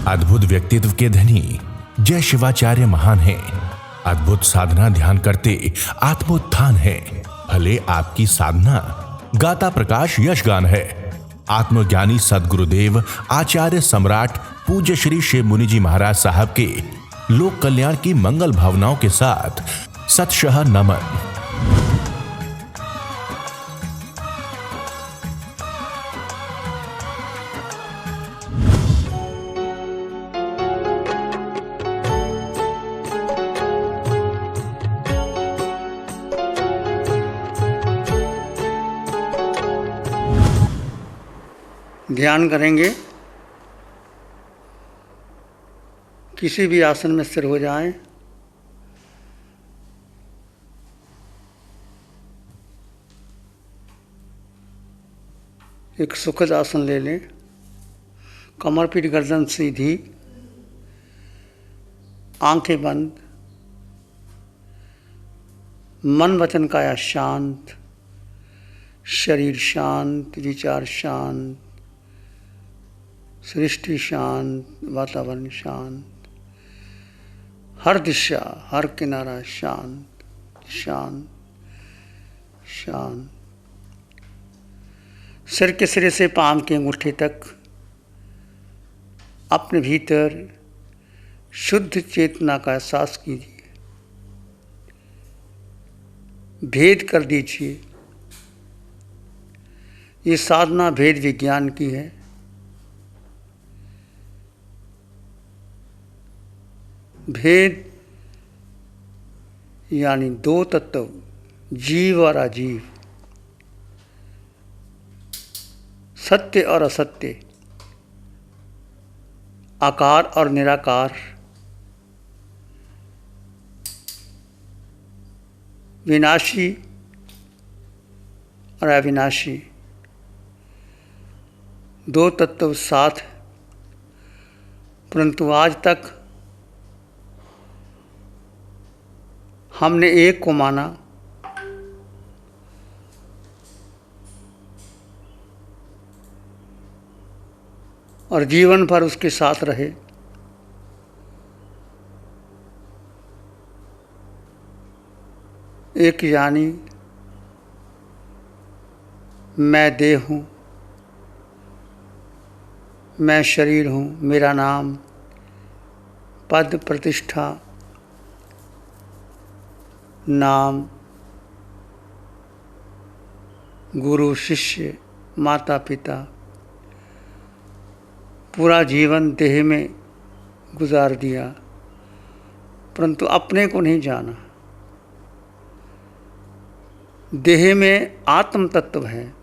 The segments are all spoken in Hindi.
अद्भुत व्यक्तित्व के धनी जय शिवाचार्य महान हैं। अद्भुत साधना ध्यान करते आत्मोत्थान है। भले आपकी साधना गाता प्रकाश यशगान है। आत्मज्ञानी सदगुरुदेव आचार्य सम्राट पूज्य श्री शिव मुनि जी महाराज साहब के लोक कल्याण की मंगल भावनाओं के साथ सतशः नमन। ध्यान करेंगे। किसी भी आसन में स्थिर हो जाएं। एक सुखद आसन ले लें। कमर पीठ गर्दन सीधी, आंखें बंद, मन वचन काया शांत, शरीर शांत, विचार शांत, सृष्टि शांत, वातावरण शांत, हर दिशा हर किनारा शांत शांत शांत। सिर के सिरे से पांव के अंगूठे तक अपने भीतर शुद्ध चेतना का एहसास कीजिए। भेद कर दीजिए। ये साधना भेद विज्ञान की है। भेद यानी दो तत्व, जीव और अजीव, सत्य और असत्य, आकार और निराकार, विनाशी और अविनाशी, दो तत्व साथ। परंतु आज तक हमने एक को माना और जीवन भर उसके साथ रहे। एक यानी मैं देह हूँ, मैं शरीर हूँ, मेरा नाम, पद, प्रतिष्ठा, नाम, गुरु, शिष्य, माता पिता, पूरा जीवन देह में गुजार दिया, परंतु अपने को नहीं जाना। देह में आत्म तत्व है।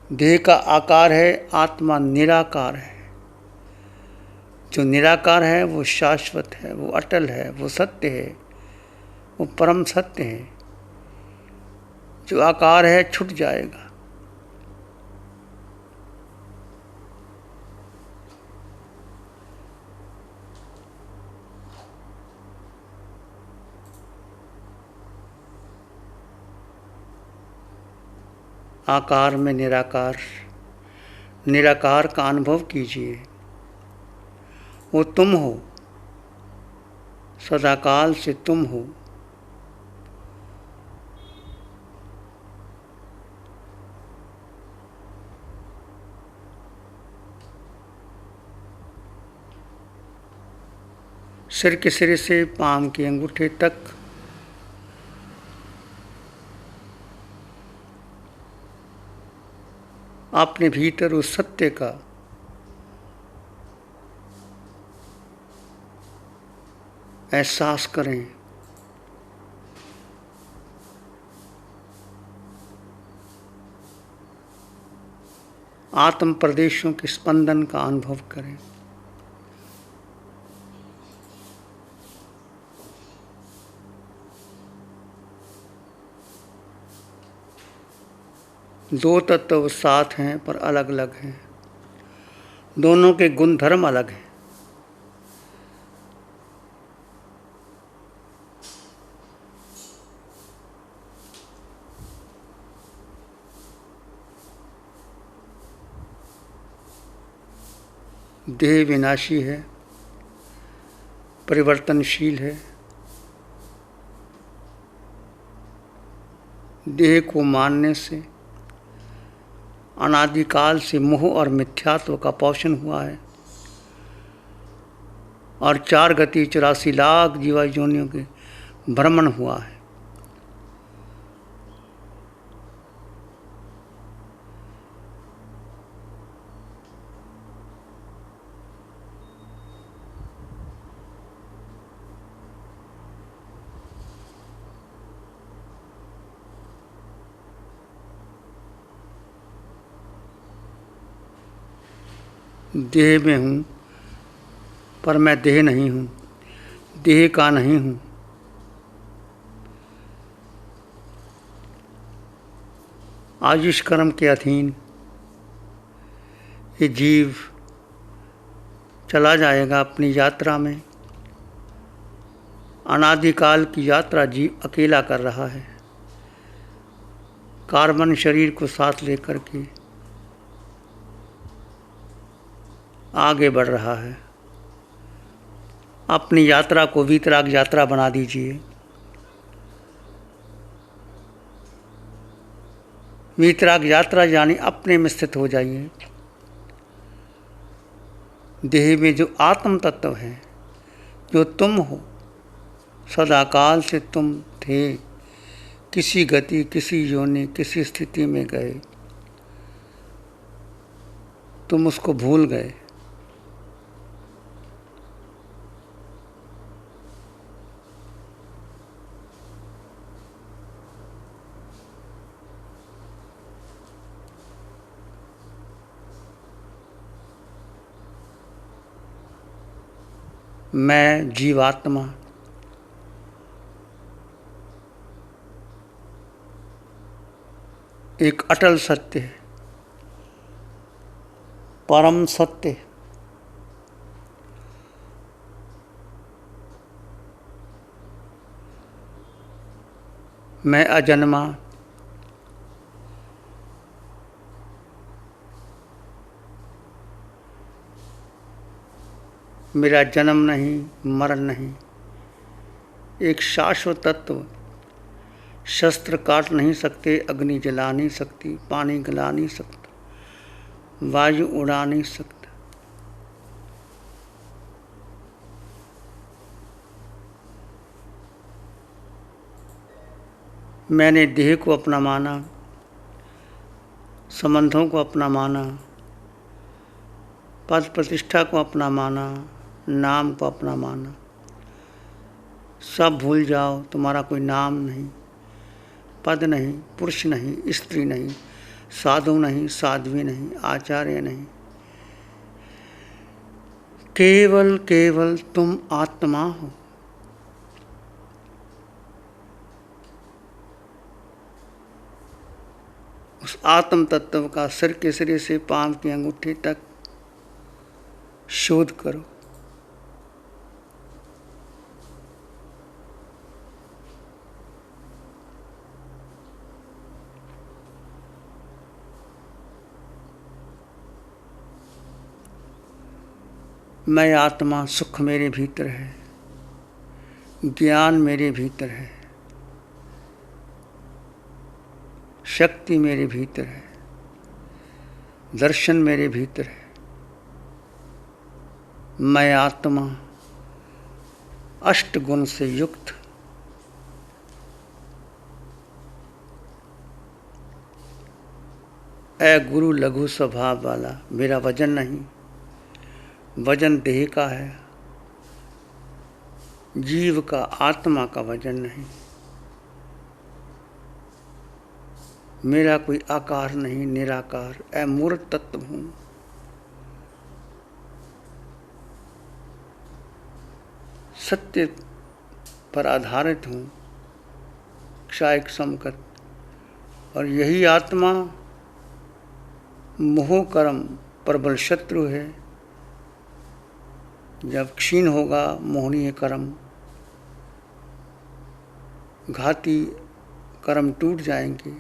देह का आकार है, आत्मा निराकार है। जो निराकार है वो शाश्वत है, वो अटल है, वो सत्य है, वो परम सत्य है। जो आकार है छूट जाएगा। आकार में निराकार, निराकार का अनुभव कीजिए। वो तुम हो, सदाकाल से तुम हो। सिर के सिरे से पांव के अंगूठे तक अपने भीतर उस सत्य का एहसास करें। आत्म प्रदेशों के स्पंदन का अनुभव करें। दो तत्व साथ हैं पर अलग अलग हैं। दोनों के गुणधर्म अलग हैं। देह विनाशी है, परिवर्तनशील है। देह को मानने से अनादिकाल से मोह और मिथ्यात्व का पोषण हुआ है और 4 गति 84 लाख जीवा योनियों के भ्रमण हुआ है। देह में हूँ पर मैं देह नहीं हूँ, देह का नहीं हूँ। आयुष कर्म के अधीन ये जीव चला जाएगा अपनी यात्रा में। अनादिकाल की यात्रा जीव अकेला कर रहा है, कार्बन शरीर को साथ लेकर के आगे बढ़ रहा है। अपनी यात्रा को वीतराग यात्रा बना दीजिए। वीतराग यात्रा यानी अपने में स्थित हो जाइए। देह में जो आत्म तत्व है, जो तुम हो, सदाकाल से तुम थे, किसी गति, किसी योनि, किसी स्थिति में गए, तुम उसको भूल गए। मैं जीवात्मा एक अटल सत्य है, परम सत्य। मैं अजन्मा, मेरा जन्म नहीं, मरण नहीं, एक शाश्वत तत्व। शस्त्र काट नहीं सकते, अग्नि जला नहीं सकती, पानी गला नहीं सकता, वायु उड़ा नहीं सकता। मैंने देह को अपना माना, संबंधों को अपना माना, पद प्रतिष्ठा को अपना माना, नाम को अपना माना। सब भूल जाओ, तुम्हारा कोई नाम नहीं, पद नहीं, पुरुष नहीं, स्त्री नहीं, साधु नहीं, साध्वी नहीं, आचार्य नहीं। केवल केवल तुम आत्मा हो। उस आत्म तत्व का सिर के सिरे से पांव की अंगूठी तक शोध करो। मैं आत्मा, सुख मेरे भीतर है, ज्ञान मेरे भीतर है, शक्ति मेरे भीतर है, दर्शन मेरे भीतर है। मैं आत्मा अष्ट गुण से युक्त, ऐ गुरु लघु स्वभाव वाला। मेरा वजन नहीं, वजन देह का है, जीव का, आत्मा का वजन नहीं। मेरा कोई आकार नहीं, निराकार अमूर्त तत्व हूँ। सत्य पर आधारित हूँ, क्षायक समकत। और यही आत्मा मोह कर्म प्रबल शत्रु है। जब क्षीण होगा मोहनीय कर्म, घाती कर्म टूट जाएंगे,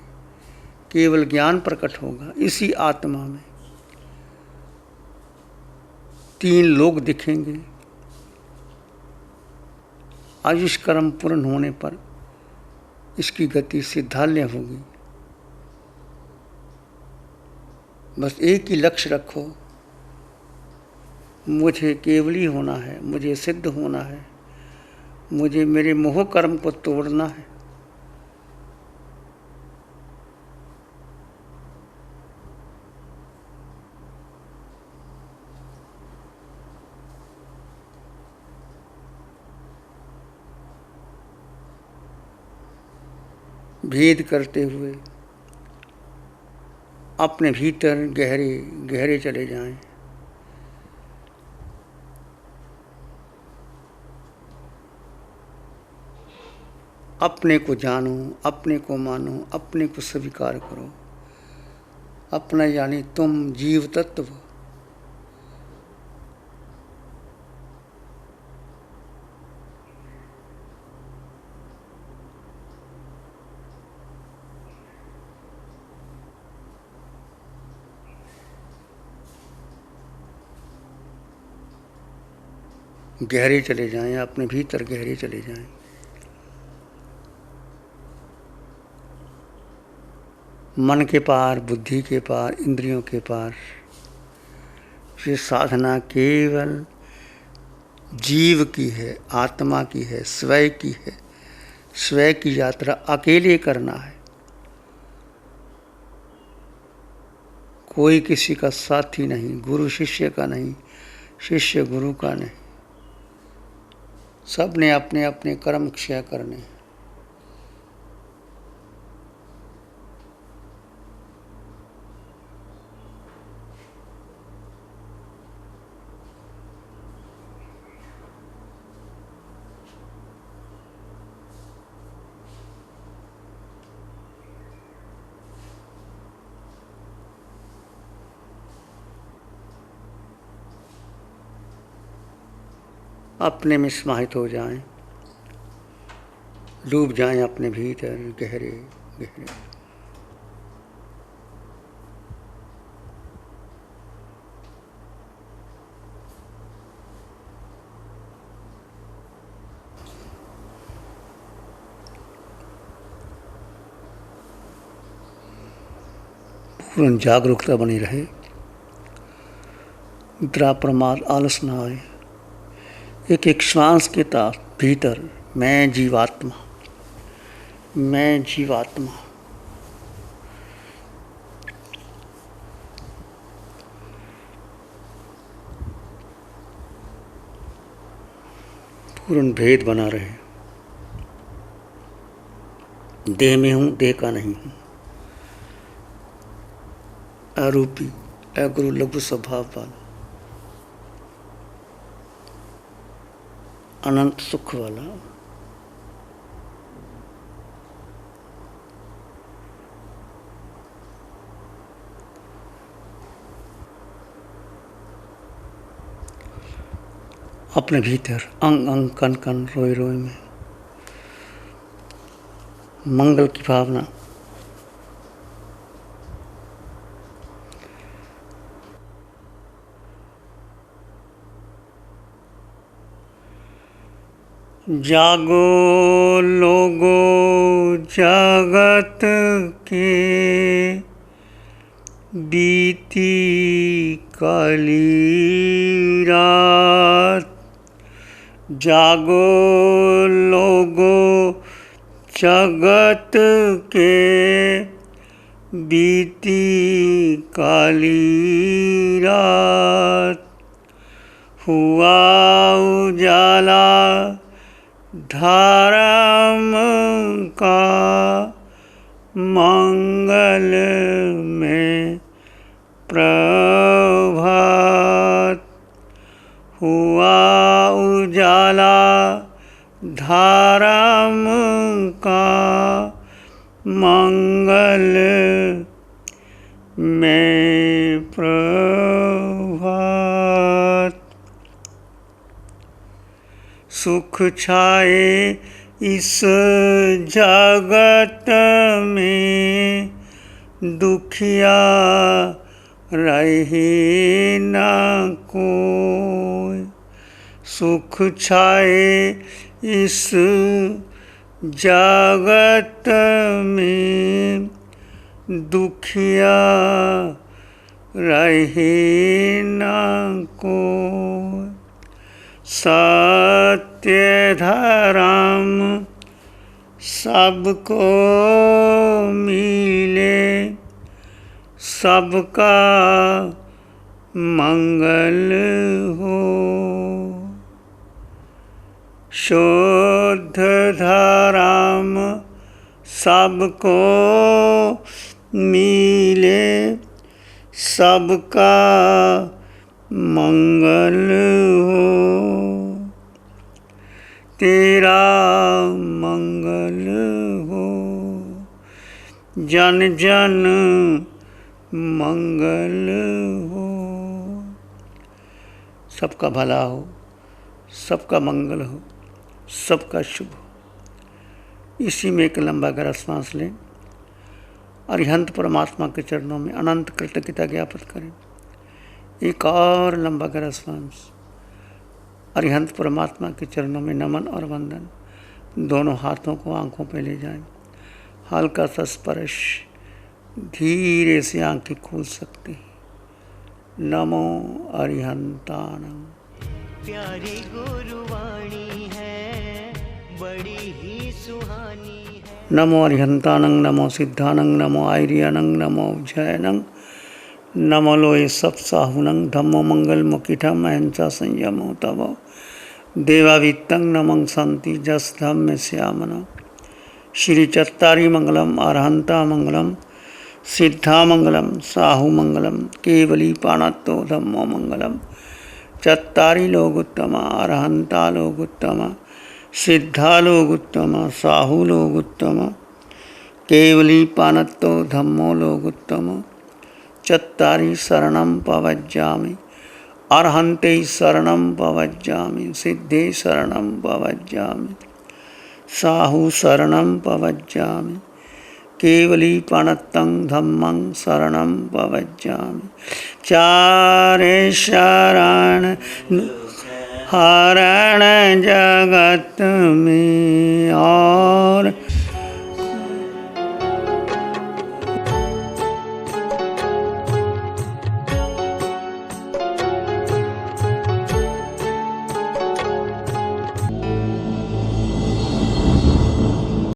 केवल ज्ञान प्रकट होगा इसी आत्मा में। 3 लोग दिखेंगे। आयुष कर्म पूर्ण होने पर इसकी गति सिद्धालय होगी। बस एक ही लक्ष्य रखो, मुझे केवली होना है, मुझे सिद्ध होना है, मुझे मेरे मोह कर्म को तोड़ना है। भेद करते हुए अपने भीतर गहरे गहरे चले जाएं। अपने को जानो, अपने को मानो, अपने को स्वीकार करो। अपना यानी तुम जीव तत्व। गहरे चले जाएं, अपने भीतर गहरे चले जाएं। मन के पार, बुद्धि के पार, इंद्रियों के पार। ये साधना केवल जीव की है, आत्मा की है, स्वयं की है। स्वयं की यात्रा अकेले करना है। कोई किसी का साथी नहीं, गुरु शिष्य का नहीं, शिष्य गुरु का नहीं। सब ने अपने अपने कर्म क्षय करने। अपने में समाहित हो जाएं, डूब जाएं अपने भीतर गहरे गहरे। पूर्ण जागरूकता बनी रहे, निद्रा प्रमाद आलस न आए। एक एक श्वास के भीतर मैं जीवात्मा, मैं जीवात्मा। पूर्ण भेद बना रहे। देह में हूँ, देह का नहीं हूँ। अरूपी अगुरु लघु स्वभाव वाला, अनंत सुख वाला। अपने भीतर अंग अंग कण कण रोए रोए में मंगल की भावना। जागो लोगो जगत के, बीती काली रात। जागो लोगो जगत के, बीती काली रात। हुआ उजाला धर्म का, मंगल में प्रभात। हुआ उजाला धर्म का, मंगल में प्रभात। सुख छाए इस जगत में, दुखिया रहे न को। सुख छाए इस जगत में, दुखिया रहे न कोई। सत्य धर्म सबको मिले, सबका मंगल हो। शुद्ध धर्म सबको मिले, सबका मंगल हो। तेरा मंगल हो, जन जन मंगल हो। सबका भला हो, सबका मंगल हो, सबका शुभ हो। इसी में एक लंबा गहरा सांस लें। अरिहंत परमात्मा के चरणों में अनंत कृतज्ञता ज्ञापित करें। एक और लंबा गहरा सांस। अरिहंत परमात्मा के चरणों में नमन और वंदन। दोनों हाथों को आंखों पे ले जाएं। हल्का सा स्पर्श, धीरे से आंखें खुल सकती हैं। नमो अरिहंताणं। प्यारी गुरुवाणी है, बड़ी ही सुहानी है। नमो अरिहंताणं, नमो सिद्धाणं, नमो आर्याणं, नमो जयनं, नमो लोये सप्साहुनं, धम्मो मंगल मुखिठम अहिंसा संयमो तव देवावित्तं नमं शांति जस धम्म श्यामन। श्री चत्तारी मंगलम, अरहंता मंगलम, सिद्धा मंगलम, साहु मंगलम, केवली पाणत्तो धम्मो मंगलम। चत्तारी लोग उत्तम, अरहंता लोग उत्तम, सिद्धा लोग उत्तम, साहु लोग उत्तम, केवली पाणत्तो धम्मो लोग उत्तम। चत्तारी शरणं पवज्जामि, अरहन्ते शरणं पवज्जामि, सिद्धे शरणं पवज्जामि, साहु शरणं पवज्जामि, केवली पाणत्तं धम्मं शरणं पवज्जामि। चारे शरण हरण जगत में